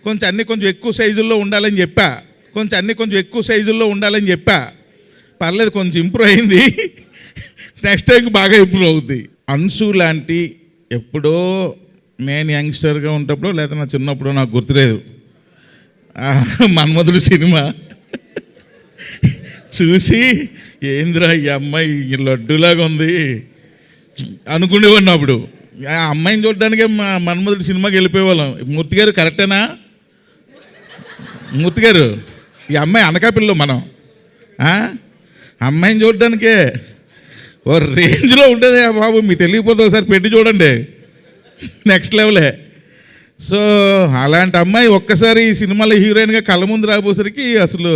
కొంచెం అన్నీ కొంచెం ఎక్కువ సైజుల్లో ఉండాలని చెప్పా. పర్లేదు, కొంచెం ఇంప్రూవ్ అయింది. నెక్స్ట్ టైంకి బాగా ఇంప్రూవ్ అవుద్ది. అన్సు లాంటి ఎప్పుడో నేను యంగ్స్టర్గా ఉన్నప్పుడు లేదా నా చిన్నప్పుడు నాకు గుర్తులేదు, మన్మధుడు సినిమా చూసి ఏంద్రా ఈ అమ్మాయి లడ్డులాగా ఉంది అనుకునేవాడిని. అప్పుడు ఆ అమ్మాయిని చూడడానికే మన్మధుడు సినిమాకి వెళ్ళిపోయేవాళ్ళం. మూర్తి గారు కరెక్టేనా? మూర్తి గారు, ఈ అమ్మాయి అనకాపిల్లో మనం అమ్మాయిని చూడడానికే ఓ రేంజ్లో ఉంటుంది బాబు. మీకు తెలియకపోతే ఒకసారి పెట్టి చూడండి, నెక్స్ట్ లెవెలే. సో అలాంటి అమ్మాయి ఒక్కసారి ఈ సినిమాలో హీరోయిన్గా కళ్ళ ముందు రాబోసరికి అసలు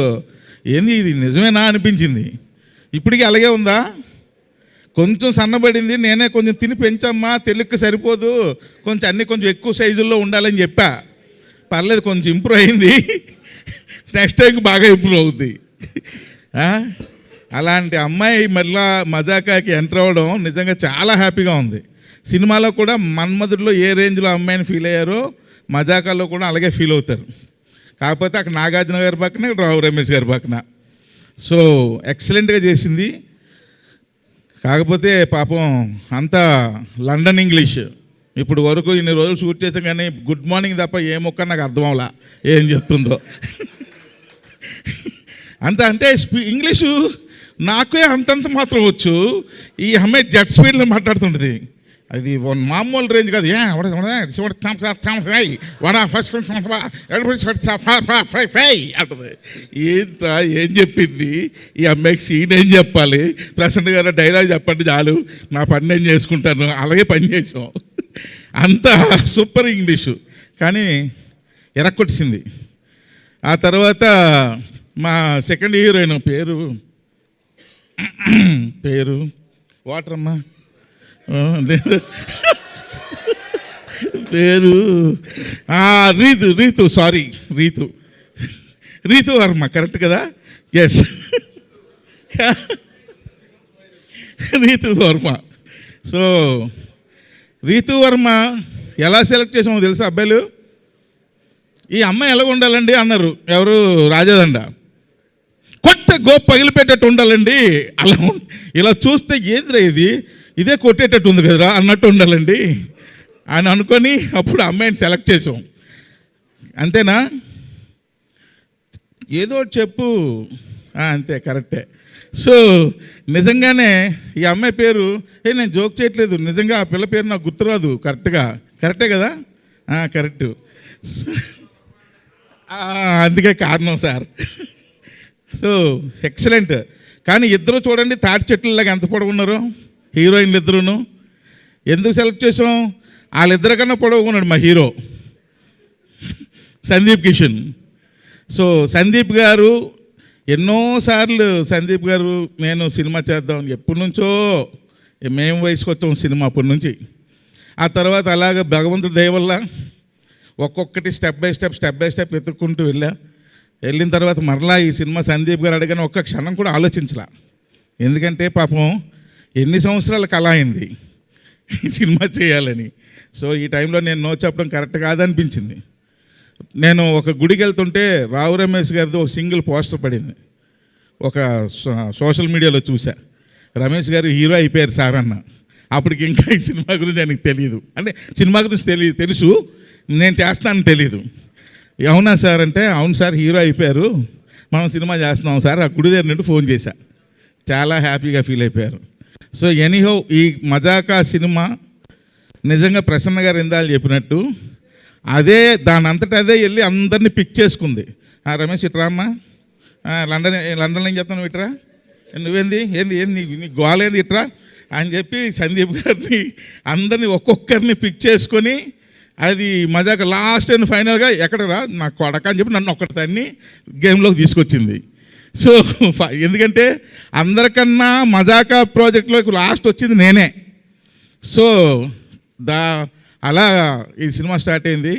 ఏంది ఇది నిజమేనా అనిపించింది. ఇప్పటికీ అలాగే ఉందా? కొంచెం సన్నబడింది, నేనే కొంచెం తిని పెంచమ్మా, తెలుగుకి సరిపోదు, కొంచెం అన్నీ కొంచెం ఎక్కువ సైజుల్లో ఉండాలని చెప్పా. పర్లేదు, కొంచెం ఇంప్రూవ్ అయింది. నెక్స్ట్ టైంకి బాగా ఇంప్రూవ్ అవుద్ది. అలాంటి అమ్మాయి మళ్ళా మజాకాకి ఎంటర్ అవ్వడం నిజంగా చాలా హ్యాపీగా ఉంది. సినిమాలో కూడా మన్మధుడిలో ఏ రేంజ్లో అమ్మాయిని ఫీల్ అయ్యారో మజాకాలో కూడా అలాగే ఫీల్ అవుతారు. కాకపోతే అక్కడ నాగార్జున గారి పక్కన, ఇక్కడ రావు రమేష్ గారి పక్కన. సో ఎక్సలెంట్గా చేసింది. కాకపోతే పాపం అంతా లండన్ ఇంగ్లీష్. ఇప్పుడు వరకు ఇన్ని రోజులు షూట్ చేసాం కానీ గుడ్ మార్నింగ్ తప్ప ఏ మొక్క నాకు అర్థం అవలా ఏం చెప్తుందో. అంత అంటే ఇంగ్లీషు నాకే అంతంత మాత్రం వచ్చు. ఈ అమ్మాయి జెట్ స్పీడ్లో మాట్లాడుతుంటుంది. అది మామూలు రేంజ్ కాదు. అంటుంది. ఏంట్రా ఏం చెప్పింది ఈ అమ్మాయికి? సీన్ ఏం చెప్పాలి? ప్రసన్న గారు డైలాగ్ చెప్పండి చాలు, నా పని నేను చేసుకుంటాను. అలాగే పని చేసాం. అంత సూపర్ ఇంగ్లీషు, కానీ ఎరక్కొట్టింది. ఆ తర్వాత మా సెకండ్ హీరోయిన్ పేరు వాటరమ్మా, పేరు రీతు వర్మ, కరెక్ట్ కదా? ఎస్, రీతు వర్మ. సో రీతు వర్మ ఎలా సెలెక్ట్ చేసామో తెలుసా అబ్బాయిలు? ఈ అమ్మాయి ఎలాగ ఉండాలండి అన్నారు ఎవరు? రాజాదండ. కొత్త గోప్ పగిలిపెట్టేట్టు ఉండాలండి. అలా ఇలా చూస్తే ఏంద్రా ఇదే కొట్టేటట్టు ఉంది కదరా అన్నట్టు ఉండాలండి అని అనుకొని అప్పుడు అమ్మాయిని సెలెక్ట్ చేసాం. అంతేనా? ఏదో చెప్పు. అంతే, కరెక్టే. సో నిజంగానే ఈ అమ్మాయి పేరు నేను జోక్ చేయట్లేదు, నిజంగా ఆ పిల్ల పేరు నాకు గుర్తురాదు కరెక్టే కదా? కరెక్టు. అందుకే కారణం సార్. So excellent. కానీ ఇద్దరు చూడండి తాటి చెట్లలాగా ఎంత పొడవున్నారు హీరోయిన్లు ఇద్దరును. ఎందుకు సెలెక్ట్ చేసాం? వాళ్ళిద్దరికన్నా పొడవుకున్నాడు మా హీరో సందీప్ కిషన్. సో సందీప్ గారు ఎన్నోసార్లు నేను సినిమా చేద్దామని ఎప్పటి నుంచో మేము వయసుకు వచ్చాం సినిమా అప్పటి నుంచి. ఆ తర్వాత అలాగ భగవంతుడి దయ వల్ల ఒక్కొక్కటి స్టెప్ బై స్టెప్ ఎత్తుక్కుంటూ వెళ్ళిన తర్వాత మరలా ఈ సినిమా సందీప్ గారు అడిగిన ఒక్క క్షణం కూడా ఆలోచించలా. ఎందుకంటే పాపం ఎన్ని సంవత్సరాల కళ అయింది ఈ సినిమా చేయాలని. సో ఈ టైంలో నేను నో చెప్పడం కరెక్ట్ కాదనిపించింది. నేను ఒక గుడికి వెళ్తుంటే రావు రమేష్ గారిది ఒక సింగిల్ పోస్టర్ పడింది. ఒక సోషల్ మీడియాలో చూసా, రమేష్ గారు హీరో అయిపోయారు సార్ అన్న. అప్పటికి ఇంకా ఈ సినిమా గురించి ఆయనకు తెలియదు. అంటే సినిమా గురించి తెలుసు, నేను చేస్తానని తెలీదు. అవునా సార్ అంటే, అవును సార్ హీరో అయిపోయారు, మనం సినిమా చేస్తున్నాం సార్. ఆ గుడి దగ్గర నుండి ఫోన్ చేశా. చాలా హ్యాపీగా ఫీల్ అయిపోయారు. సో ఎనీహౌ ఈ మజాకా సినిమా నిజంగా ప్రసన్న గారు ఇందాలు చెప్పినట్టు అదే దానంతటా అదే వెళ్ళి అందరినీ పిక్ చేసుకుంది. రమేష్ ఇట్రామ్మా, లండన్లో ఏం చెప్తాను ఇట్రా, నువ్వేంది నీ గోలేంది ఇట్రా అని చెప్పి సందీప్ గారిని అందరినీ ఒక్కొక్కరిని పిక్ చేసుకొని అది మజాక లాస్ట్ అండ్ ఫైనల్గా ఎక్కడరా నా కొడక అని చెప్పి నన్ను ఒక్కడిదాన్ని గేమ్లోకి తీసుకొచ్చింది. సో ఎందుకంటే అందరికన్నా మజాకా ప్రాజెక్ట్లోకి లాస్ట్ వచ్చింది నేనే. సో అలా ఈ సినిమా స్టార్ట్ అయింది.